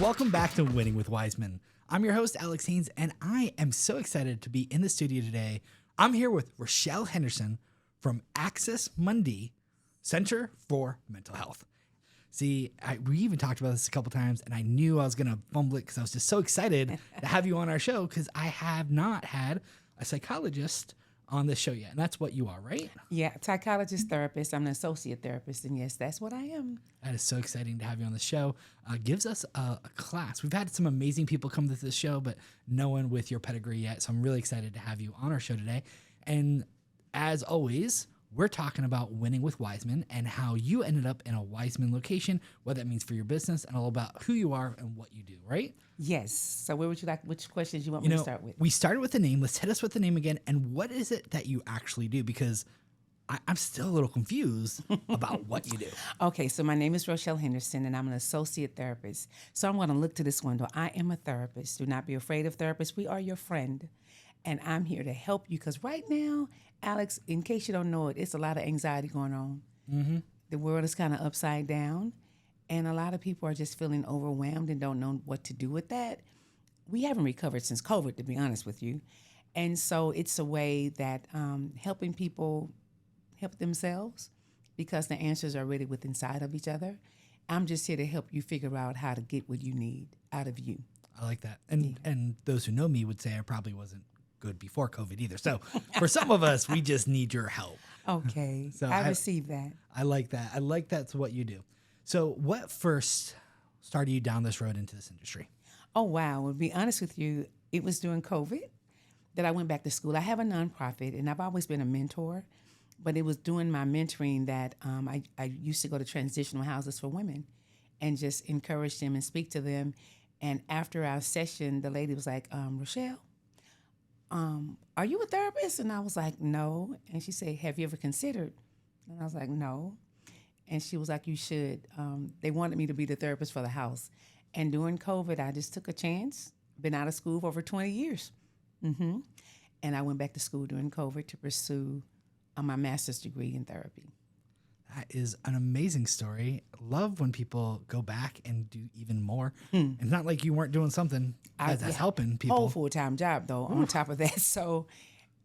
Welcome back to Winning with Wiseman. I'm your host, Alex Haynes, and I am so excited to be in the studio today. I'm here with Rochelle Henderson from Axis Mundi Center for Mental Health. See, we even talked about this a couple times, and I knew I was going to fumble it because I was just so excited to have you on our show because I have not had a psychologist on this show yet, and that's what you are, right? Yeah, psychologist, therapist. I'm an associate therapist, and yes, that's what I am. That is so exciting to have you on the show. Gives us a class. We've had some amazing people come to this show, but no one with your pedigree yet, so I'm really excited to have you on our show today. And as always, we're talking about winning with Wiseman and how you ended up in a Wiseman location, what that means for your business, and all about who you are and what you do, right? Yes. So where would you like, which questions you want me to start with? We started with the name. Let's hit us with the name again. And what is it that you actually do? Because I'm still a little confused about what you do. Okay, so my name is Rochelle Henderson, and I'm an associate therapist. So I'm going to look to this window. I am a therapist. Do not be afraid of therapists. We are your friend. And I'm here to help you because right now, Alex, in case you don't know it, it's a lot of anxiety going on. Mm-hmm. The world is kind of upside down, and a lot of people are just feeling overwhelmed and don't know what to do with that. We haven't recovered since COVID, to be honest with you. And so it's a way that helping people help themselves because the answers are really within inside of each other. I'm just here to help you figure out how to get what you need out of you. I like that. And those who know me would say I probably wasn't good before COVID either. So for some of us, we just need your help. Okay. So I receive that. I like that. I like that's what you do. So what first started you down this road into this industry? Oh, wow. To be honest with you, it was during COVID that I went back to school. I have a nonprofit, and I've always been a mentor, but it was doing my mentoring that I used to go to transitional houses for women and just encourage them and speak to them. And after our session, the lady was like, Rochelle, are you a therapist? And I was like, no. And she said, have you ever considered? And I was like, no. And she was like, you should. They wanted me to be the therapist for the house. And during COVID, I just took a chance. Been out of school for over 20 years. Mm-hmm. And I went back to school during COVID to pursue my master's degree in therapy. That is an amazing story. Love when people go back and do even more. It's not like you weren't doing something that's helping people. Whole full-time job, though, on top of that. So,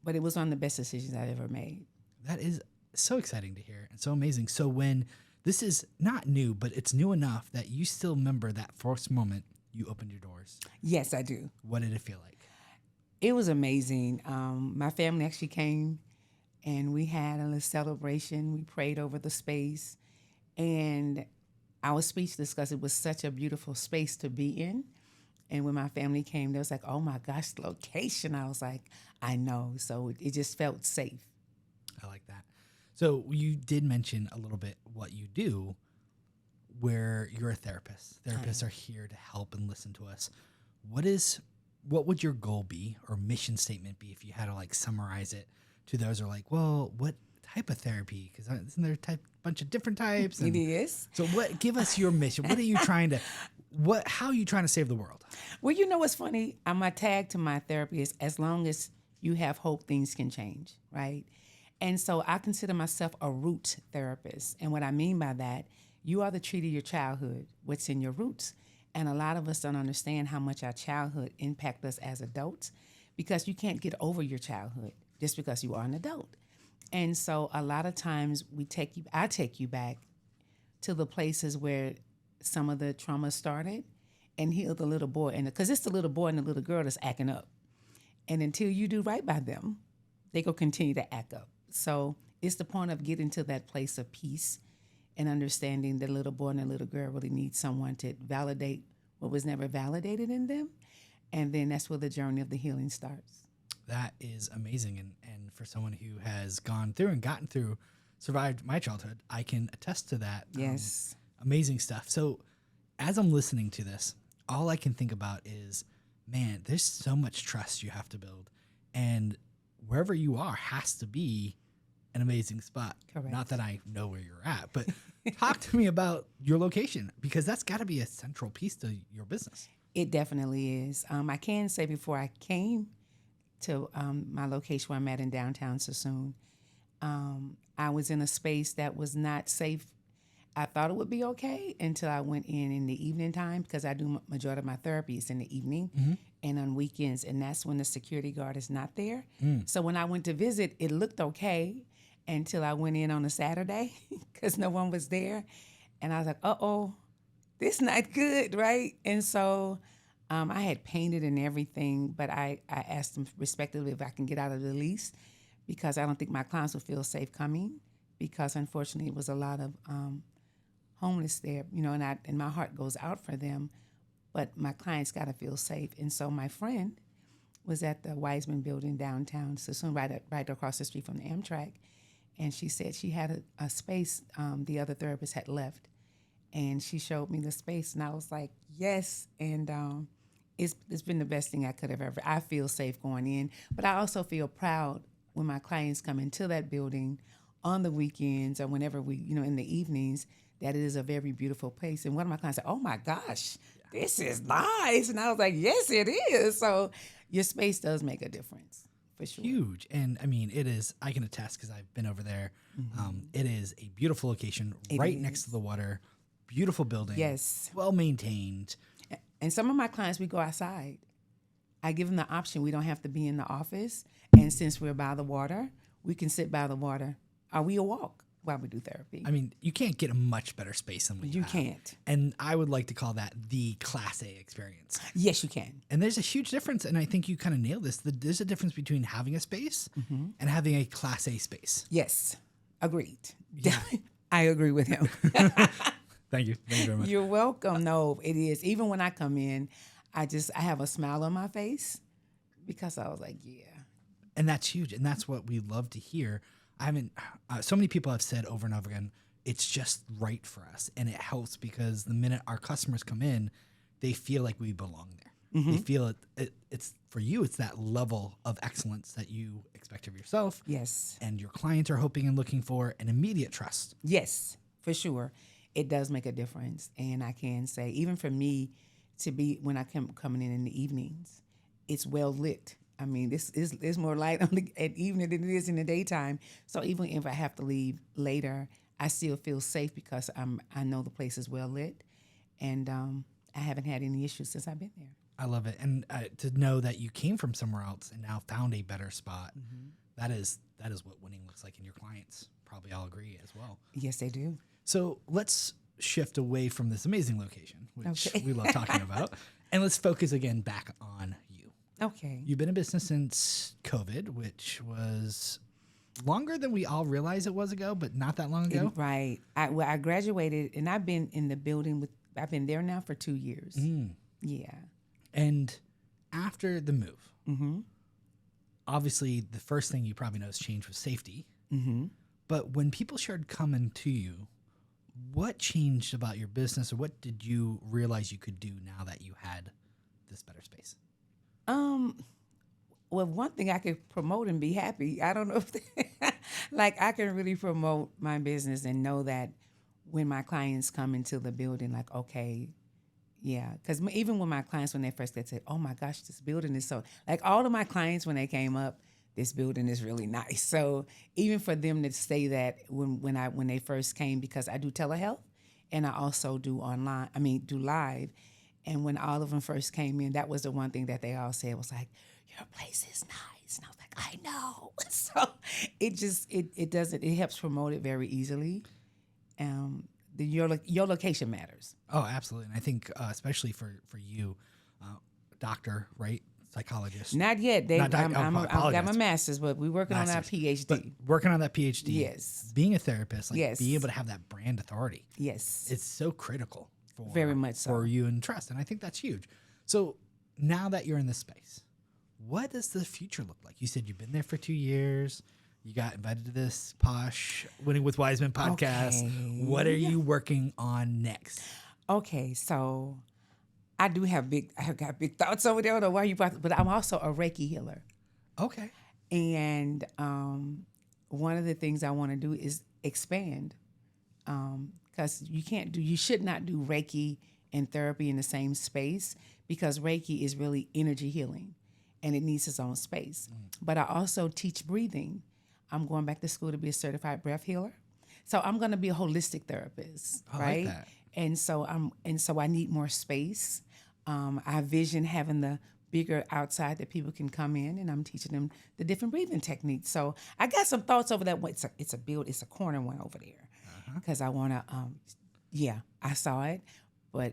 but it was one of the best decisions I've ever made. That is so exciting to hear and so amazing. So when this is not new, but it's new enough that you still remember that first moment you opened your doors. Yes, I do. What did it feel like? It was amazing. My family actually came, and we had a little celebration. We prayed over the space, and I was speechless because it was such a beautiful space to be in. And when my family came, they was like, oh my gosh, the location. I was like, I know. So it just felt safe. I like that. So you did mention a little bit what you do, where you're a therapist. Therapists are here to help and listen to us. What would your goal be or mission statement be if you had to like summarize it to those who are like, well, what type of therapy? Because isn't there a bunch of different types? It is. So give us your mission. What are you trying to, how are you trying to save the world? Well, you know what's funny? My tag to my therapy is as long as you have hope, things can change, right? And so I consider myself a root therapist. And what I mean by that, you are the tree to your childhood, what's in your roots. And a lot of us don't understand how much our childhood impact us as adults because you can't get over your childhood just because you are an adult. And so a lot of times I take you back to the places where some of the trauma started and heal the little boy. And because it's the little boy and the little girl that's acting up. And until you do right by them, they go continue to act up. So it's the point of getting to that place of peace and understanding the little boy and the little girl really need someone to validate what was never validated in them. And then that's where the journey of the healing starts. That is amazing. And for someone who has gone through and gotten through, survived my childhood, I can attest to that. Yes. Amazing stuff. So as I'm listening to this, all I can think about is, man, there's so much trust you have to build. And wherever you are has to be an amazing spot. Correct. Not that I know where you're at, but talk to me about your location because that's got to be a central piece to your business. It definitely is. I can say before I came to my location where I'm at in downtown Suisun, I was in a space that was not safe. I thought it would be okay until I went in the evening time because I do majority of my therapy is in the evening and on weekends, and that's when the security guard is not there. So when I went to visit, it looked okay until I went in on a Saturday because no one was there, and I was like, "Uh-oh, this not good, right?" And so I had painted and everything, but I asked them respectively if I can get out of the lease because I don't think my clients would feel safe coming because unfortunately it was a lot of homeless there, and my heart goes out for them, but my clients got to feel safe. And so my friend was at the Wiseman building downtown, Suisun, right across the street from the Amtrak, and she said she had a space the other therapist had left, and she showed me the space, and I was like, yes, and it's been the best thing I could have ever. I feel safe going in, but I also feel proud when my clients come into that building on the weekends or whenever we, in the evenings, that it is a very beautiful place. And one of my clients said, "Oh my gosh, this is nice." And I was like, "Yes, it is." So your space does make a difference, for sure. Huge. And I mean, it is, I can attest because I've been over there. It is a beautiful location right next to the water, beautiful building. Yes. Well maintained. And some of my clients, we go outside. I give them the option. We don't have to be in the office. And since we're by the water, we can sit by the water or we'll walk while we do therapy. I mean, you can't get a much better space than what you have. Can't. And I would like to call that the Class A experience. Yes, you can. And there's a huge difference, and I think you kind of nailed this. There's a difference between having a space and having a Class A space. Yes, agreed. Yeah. I agree with him. Thank you. Thank you very much. You're welcome. No, it is. Even when I come in, I have a smile on my face because I was like, yeah. And that's huge. And that's what we love to hear. I haven't, so many people have said over and over again, it's just right for us. And it helps because the minute our customers come in, they feel like we belong there. They feel it's for you, it's that level of excellence that you expect of yourself. Yes. And your clients are hoping and looking for an immediate trust. Yes, for sure. It does make a difference. And I can say, even for me to be, when I come coming in the evenings, it's well lit. I mean, there's more light at evening than it is in the daytime. So even if I have to leave later, I still feel safe because I know the place is well lit. And I haven't had any issues since I've been there. I love it. And to know that you came from somewhere else and now found a better spot, that is what winning looks like. And your clients probably all agree as well. Yes, they do. So let's shift away from this amazing location, which we love talking about, and let's focus again back on you. Okay. You've been in business since COVID, which was longer than we all realized it was ago, but not that long ago. Right. I graduated, and I've been in the building I've been there now for 2 years. Yeah. And after the move, obviously the first thing you probably noticed changed was safety. But when people started coming to you, what changed about your business, or what did you realize you could do now that you had this better space? Well, one thing I could promote and be happy. I don't know if like I can really promote my business and know that when my clients come into the building, like, okay, yeah. Because even when my clients, when they first get said, "Oh my gosh, this building is so," like all of my clients, when they came up, this building is really nice. So even for them to say that when they first came, because I do telehealth and I also do do live. And when all of them first came in, that was the one thing that they all said was like, "Your place is nice." And I was like, "I know." So it helps promote it very easily. Your location matters. Oh, absolutely. And I think especially for you, doctor, right? Psychologist. Not yet. I've got my master's, but we're working on our PhD. But working on that PhD. Yes. Being a therapist, like Yes. being able to have that brand authority. Yes. It's so critical Very much so. for you and trust. And I think that's huge. So now that you're in this space, what does the future look like? You said you've been there for 2 years. You got invited to this posh Winning with Wiseman podcast. Okay. What are you working on next? Okay, so I have got big thoughts over there. I don't know why you brought, but I'm also a Reiki healer. Okay. And one of the things I want to do is expand, because you should not do Reiki and therapy in the same space, because Reiki is really energy healing, and it needs its own space. But I also teach breathing. I'm going back to school to be a certified breath healer. So I'm going to be a holistic therapist, I like right? that. And so I need more space. I vision having the bigger outside that people can come in, and I'm teaching them the different breathing techniques. So I got some thoughts over that. It's a corner one over there because I want to. Yeah, I saw it, but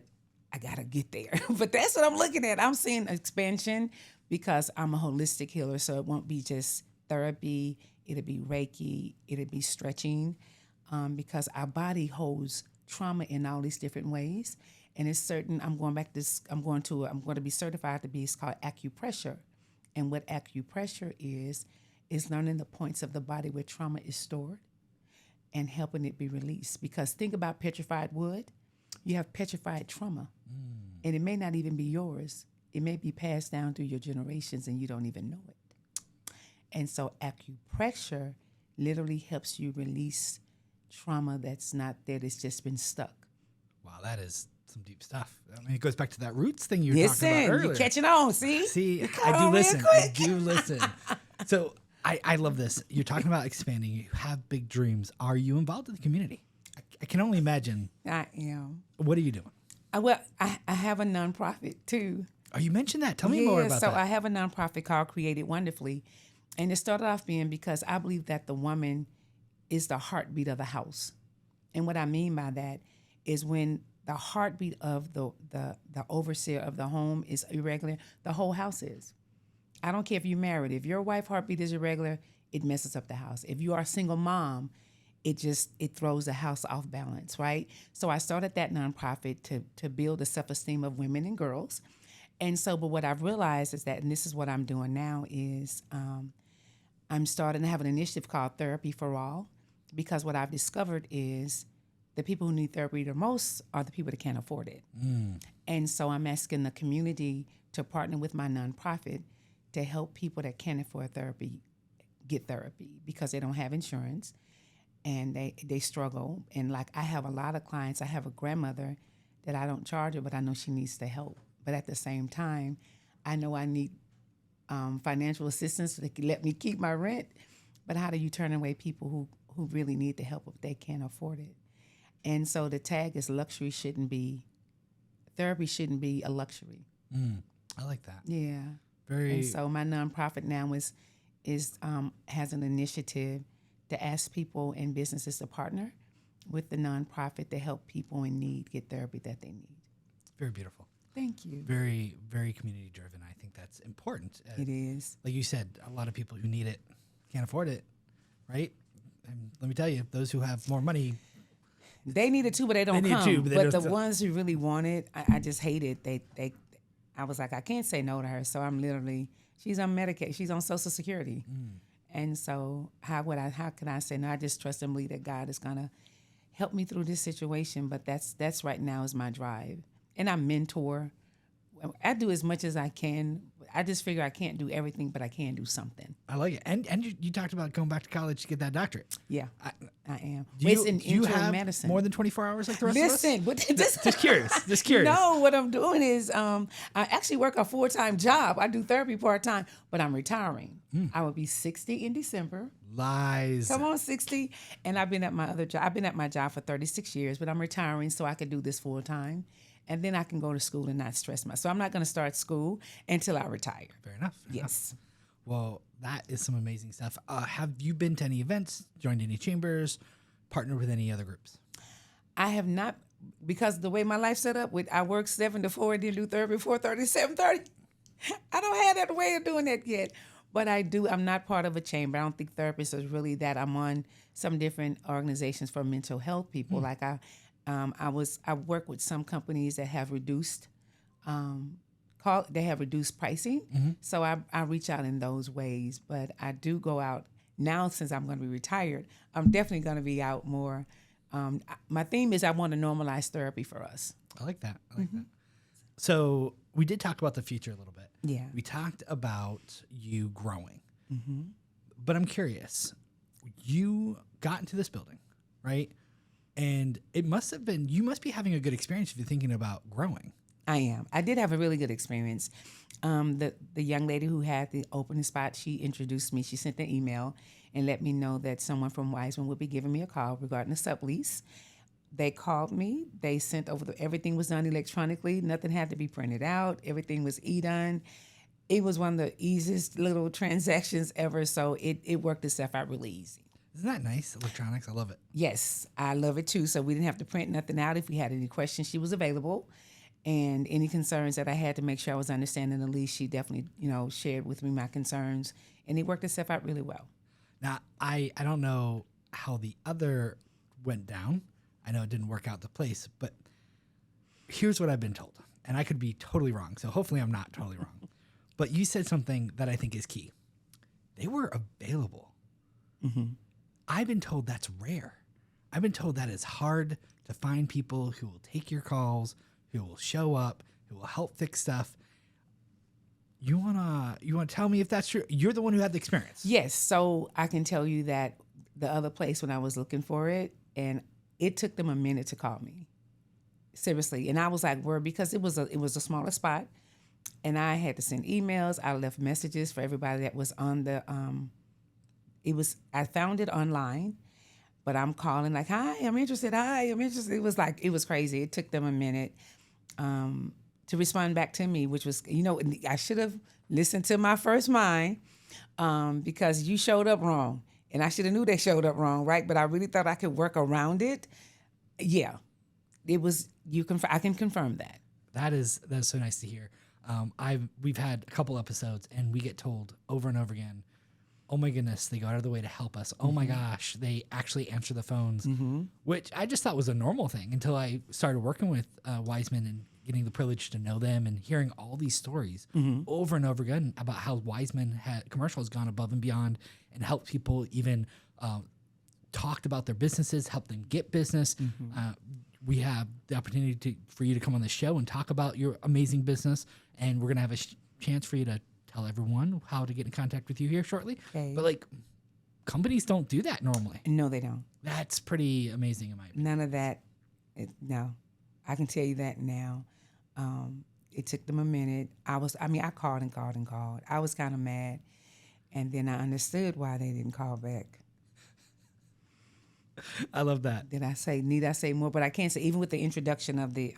I gotta get there. But that's what I'm looking at. I'm seeing expansion because I'm a holistic healer, so it won't be just therapy. It'll be Reiki. It'll be stretching, because our body holds trauma in all these different ways. And it's certain. I'm going to be certified to be. It's called acupressure, and what acupressure is learning the points of the body where trauma is stored and helping it be released. Because think about petrified wood. You have petrified trauma, and it may not even be yours. It may be passed down through your generations, and you don't even know it. And so acupressure literally helps you release trauma that's not there, that's just been stuck. Wow, that is some deep stuff. I mean, it goes back to that roots thing you were talking about earlier. You're catching on, see? See, I do listen. I do listen. So I love this. You're talking about expanding. You have big dreams. Are you involved in the community? I can only imagine. I am. What are you doing? I have a nonprofit too. Oh, you mentioned that. Tell me more about that. So I have a nonprofit called Created Wonderfully. And it started off being because I believe that the woman is the heartbeat of the house. And what I mean by that is when the heartbeat of the overseer of the home is irregular, the whole house is. I don't care if you're married. If your wife's heartbeat is irregular, it messes up the house. If you are a single mom, it throws the house off balance, right? So I started that nonprofit to build the self-esteem of women and girls. And so, but what I've realized is that, and this is what I'm doing now, is I'm starting to have an initiative called Therapy for All, because what I've discovered is the people who need therapy the most are the people that can't afford it. And so I'm asking the community to partner with my nonprofit to help people that can't afford therapy get therapy because they don't have insurance and they struggle. And like I have a lot of clients. I have a grandmother that I don't charge her, but I know she needs the help. But at the same time, I know I need financial assistance so they can let me keep my rent. But how do you turn away people who really need the help if they can't afford it? And so the tag is therapy shouldn't be a luxury. I like that. Yeah. Very. And so my nonprofit now has an initiative to ask people and businesses to partner with the nonprofit to help people in need get therapy that they need. Very beautiful. Thank you. Very, very community driven. I think that's important. It is. Like you said, a lot of people who need it can't afford it, right? And let me tell you, those who have more money, they need it too, but they don't need it come. too, but the ones who really want it, I just hate it. I was like, I can't say no to her. So I'm literally, she's on Medicaid. She's on Social Security. And so how can I say no? I just trust and believe that God is going to help me through this situation. But that's right now is my drive. And I mentor. I do as much as I can. I just figure I can't do everything, but I can do something. I like it. And you talked about going back to college to get that doctorate. Yeah, I am. Do you have medicine. more than 24 hours like the rest of us? Listen, Just curious. No, what I'm doing is I actually work a full-time job. I do therapy part-time, but I'm retiring. I will be 60 in December. Lies. Come on, 60. And I've been at my other job. I've been at my job for 36 years, but I'm retiring so I can do this full-time. And then I can go to school and not stress myself. So I'm not going to start school until I retire. Fair enough. Yes. Well, that is some amazing stuff. Have you been to any events, joined any chambers, partnered with any other groups? I have not, because the way my life's set up, I work 7 to 4 and then do therapy 4:30 to 7:30. I don't have that way of doing that yet. But I do. I'm not part of a chamber. I don't think therapists is really that. I'm on some different organizations for mental health people. Like I work with some companies that have reduced pricing. So I reach out in those ways, but I do go out now since I'm going to be retired. I'm definitely going to be out more. My theme is I want to normalize therapy for us. I like that. That. So we did talk about the future a little bit. Yeah. We talked about you growing, but I'm curious, you got into this building, right? And it must have been, you must be having a good experience if you're thinking about growing. I am. I did have a really good experience. The young lady who had the opening spot, she introduced me. She sent an email, and let me know that someone from Wiseman would be giving me a call regarding the sublease. They called me. They sent over everything was done electronically. Nothing had to be printed out. Everything was e-done. It was one of the easiest little transactions ever. So it worked itself out really easy. Isn't that nice? Electronics, I love it. Yes, I love it too. So we didn't have to print nothing out. If we had any questions, she was available. And any concerns that I had to make sure I was understanding the lease, she definitely, shared with me my concerns. And it worked itself out really well. Now, I don't know how the other went down. I know it didn't work out the place, but here's what I've been told. And I could be totally wrong, so hopefully I'm not totally wrong. But you said something that I think is key. They were available. Mm-hmm. I've been told that's rare. I've been told that it's hard to find people who will take your calls, who will show up, who will help fix stuff. You wanna tell me if that's true? You're the one who had the experience. Yes. So I can tell you that the other place when I was looking for it, and it took them a minute to call me. Seriously. And I was like, word, because it was a smaller spot. And I had to send emails. I left messages for everybody that was on the I found it online, but I'm calling like, hi, I'm interested. Hi, I'm interested. It was crazy. It took them a minute to respond back to me, which was, I should have listened to my first mind because you showed up wrong. And I should have knew they showed up wrong, right? But I really thought I could work around it. Yeah, it was. I can confirm that. That's so nice to hear. We've had a couple episodes, and we get told over and over again, "Oh my goodness, they go out of the way to help us. Oh my gosh, they actually answer the phones," which I just thought was a normal thing until I started working with Wiseman and getting the privilege to know them and hearing all these stories over and over again about how Wiseman commercial has gone above and beyond and helped people even talked about their businesses, helped them get business. We have the opportunity for you to come on the show and talk about your amazing business, and we're going to have a chance for you to tell everyone how to get in contact with you here shortly. Okay. But companies don't do that normally. No, they don't. That's pretty amazing in my opinion. None of that. No, I can tell you that now. It took them a minute. I called and called and called. I was kind of mad. And then I understood why they didn't call back. I love that. Need I say more? But I can't say, even with the introduction of the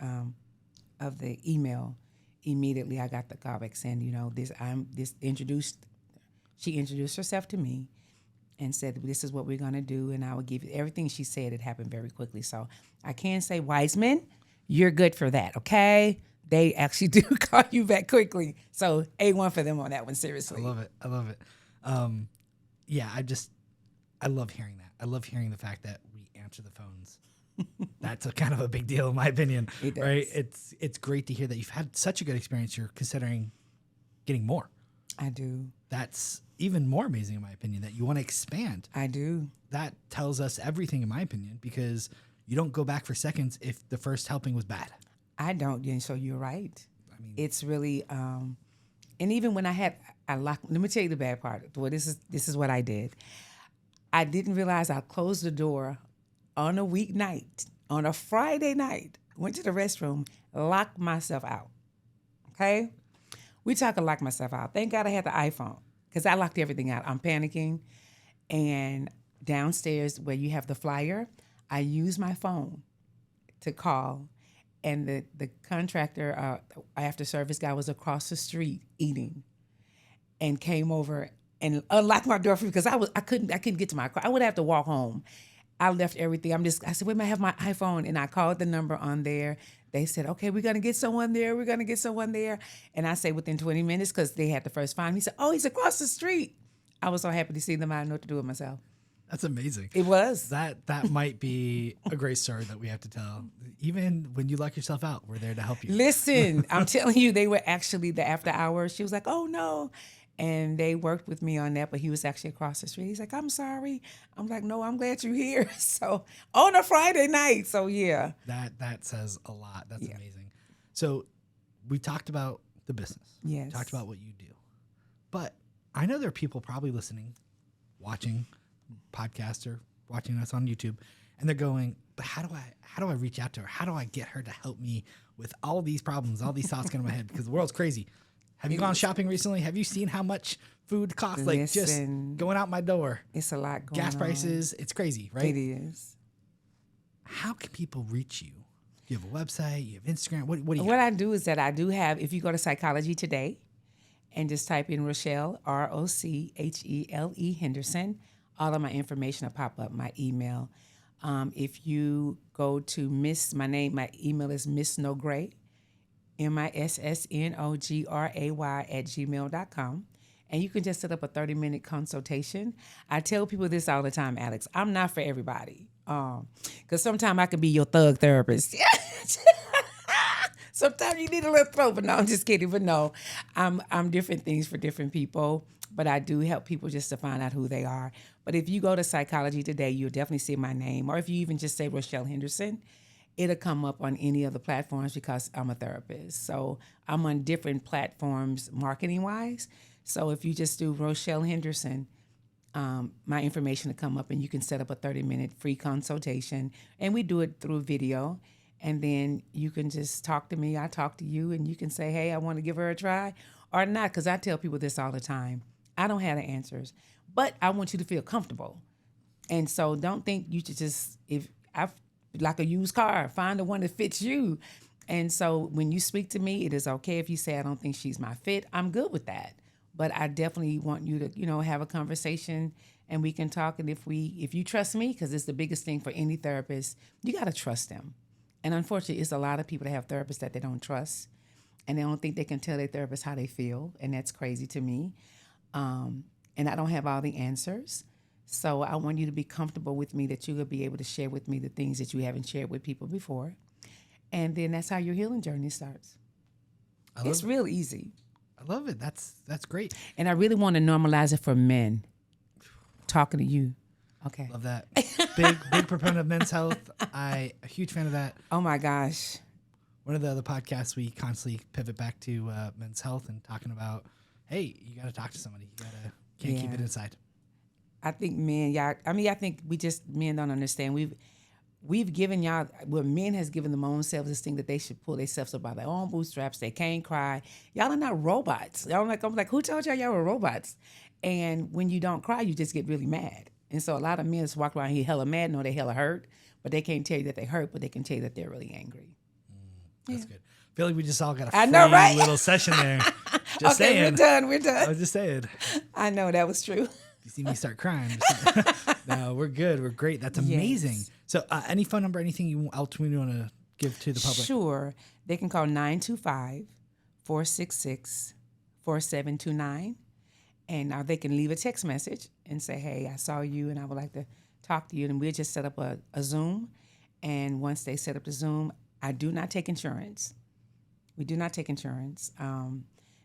email, immediately I got the call back saying, she introduced herself to me and said, this is what we're going to do. And I would give you everything she said. It happened very quickly. So I can say, Wiseman, you're good for that. Okay. They actually do call you back quickly. So A1 for them on that one. Seriously. I love it. I love hearing that. I love hearing the fact that we answer the phones. That's kind of a big deal in my opinion, it does. Right? It's great to hear that you've had such a good experience. You're considering getting more. I do. That's even more amazing in my opinion, that you want to expand. I do. That tells us everything in my opinion, because you don't go back for seconds if the first helping was bad. I don't. And so you're right. I mean, it's really, and even when let me tell you the bad part. Well, this is what I did. I didn't realize I closed the door on a weeknight, on a Friday night, went to the restroom, locked myself out. Okay? We talk lock myself out. Thank God I had the iPhone because I locked everything out. I'm panicking. And downstairs where you have the flyer, I used my phone to call. And the contractor, after service guy, was across the street eating and came over and unlocked my door for me because I couldn't get to my car. I would have to walk home. I left everything. I said, wait a minute, I have my iPhone. And I called the number on there. They said, okay, we're going to get someone there. We're going to get someone there. And I say within 20 minutes because they had the first find. He said, oh, he's across the street. I was so happy to see them. I didn't know what to do with myself. That's amazing. It was. That might be a great story that we have to tell. Even when you lock yourself out, we're there to help you. Listen, I'm telling you, they were actually the after hours. She was like, oh, no. And they worked with me on that, but he was actually across the street. He's like, I'm sorry. I'm like, no, I'm glad you're here. So on a Friday night. So yeah. That says a lot. That's amazing. So we talked about the business. Yes. Talked about what you do. But I know there are people probably listening, watching podcast or watching us on YouTube, and they're going, but how do I reach out to her? How do I get her to help me with all these problems, all these thoughts going in my head? Because the world's crazy. Have you gone shopping recently? Have you seen how much food costs? Like just Listen. going out my door. It's a lot going on. Gas prices, it's crazy, right? It is. How can people reach you? You have a website, you have Instagram. What do you What I do is that I do have, if you go to Psychology Today and just type in Rochelle, Rochele Henderson, all of my information will pop up, my email. If you go to my email is missnogray, missnogray@gmail.com. And you can just set up a 30-minute consultation. I tell people this all the time, Alex. I'm not for everybody. Because sometimes I can be your thug therapist. Sometimes you need a little throw, but no, I'm just kidding. But no, I'm different things for different people. But I do help people just to find out who they are. But if you go to Psychology Today, you'll definitely see my name. Or if you even just say Rochelle Henderson, it'll come up on any of the platforms because I'm a therapist. So I'm on different platforms marketing-wise. So if you just do Rochelle Henderson, my information will come up and you can set up a 30-minute free consultation. And we do it through video. And then you can just talk to me. I talk to you and you can say, hey, I want to give her a try or not. Because I tell people this all the time. I don't have the answers, but I want you to feel comfortable. And so don't think you should just, like a used car, find the one that fits you. And so when you speak to me, it is okay if you say, I don't think she's my fit. I'm good with that. But I definitely want you to, have a conversation and we can talk. And if you trust me, because it's the biggest thing for any therapist, you got to trust them. And unfortunately, it's a lot of people that have therapists that they don't trust and they don't think they can tell their therapist how they feel. And that's crazy to me. And I don't have all the answers. So I want you to be comfortable with me that you will be able to share with me the things that you haven't shared with people before. And then that's how your healing journey starts. It's real easy. I love it. That's great. And I really want to normalize it for men. Talking to you. Okay. Love that. Big proponent of men's health. A huge fan of that. Oh my gosh. One of the other podcasts, we constantly pivot back to men's health and talking about, hey, you got to talk to somebody. You can't keep it inside. I think men, I think men don't understand. We've given y'all, men has given them own selves this thing that they should pull themselves up by their own bootstraps. They can't cry. Y'all are not robots. I'm like, who told y'all were robots? And when you don't cry, you just get really mad. And so a lot of men just walk around here hella mad, no, they hella hurt, but they can't tell you that they hurt, but they can tell you that they're really angry. That's good. I feel like we just all got a free little session there. Just saying. We're done. I was just saying. I know, that was true. You see me start crying. No, we're good. We're great. That's amazing. Yes. So any phone number, anything else we want to give to the public? Sure. They can call 925-466-4729. And they can leave a text message and say, hey, I saw you and I would like to talk to you. And we'll just set up a Zoom. And once they set up the Zoom, I do not take insurance. We do not take insurance.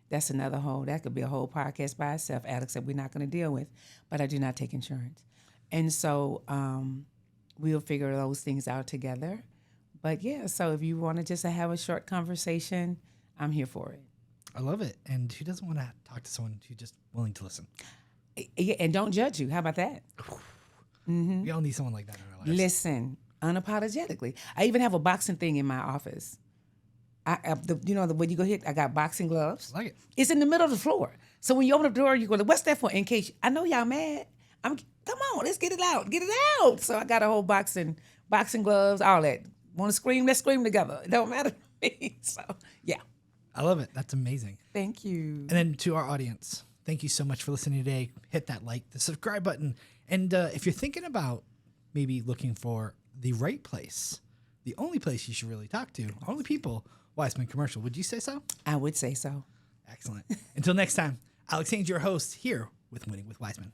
That's that could be a whole podcast by itself, Alex, that we're not going to deal with. But I do not take insurance. And so we'll figure those things out together. But yeah, so if you want to just have a short conversation, I'm here for it. I love it. And who doesn't want to talk to someone who's just willing to listen? Yeah, and don't judge you. How about that? We all need someone like that in our lives. Listen, unapologetically. I even have a boxing thing in my office. When you go hit, I got boxing gloves. I like it. It's in the middle of the floor. So when you open the door, you go, what's that for? In case, I know y'all mad. Come on, let's get it out. Get it out. So I got a whole boxing gloves, all that. Want to scream? Let's scream together. It don't matter to me. So, yeah. I love it. That's amazing. Thank you. And then to our audience, thank you so much for listening today. Hit that like, the subscribe button. And if you're thinking about maybe looking for the right place, the only place you should really talk to, only people, Wiseman Commercial. Would you say so? I would say so. Excellent. Until next time, Alex Haynes, your host, here with Winning with Wiseman.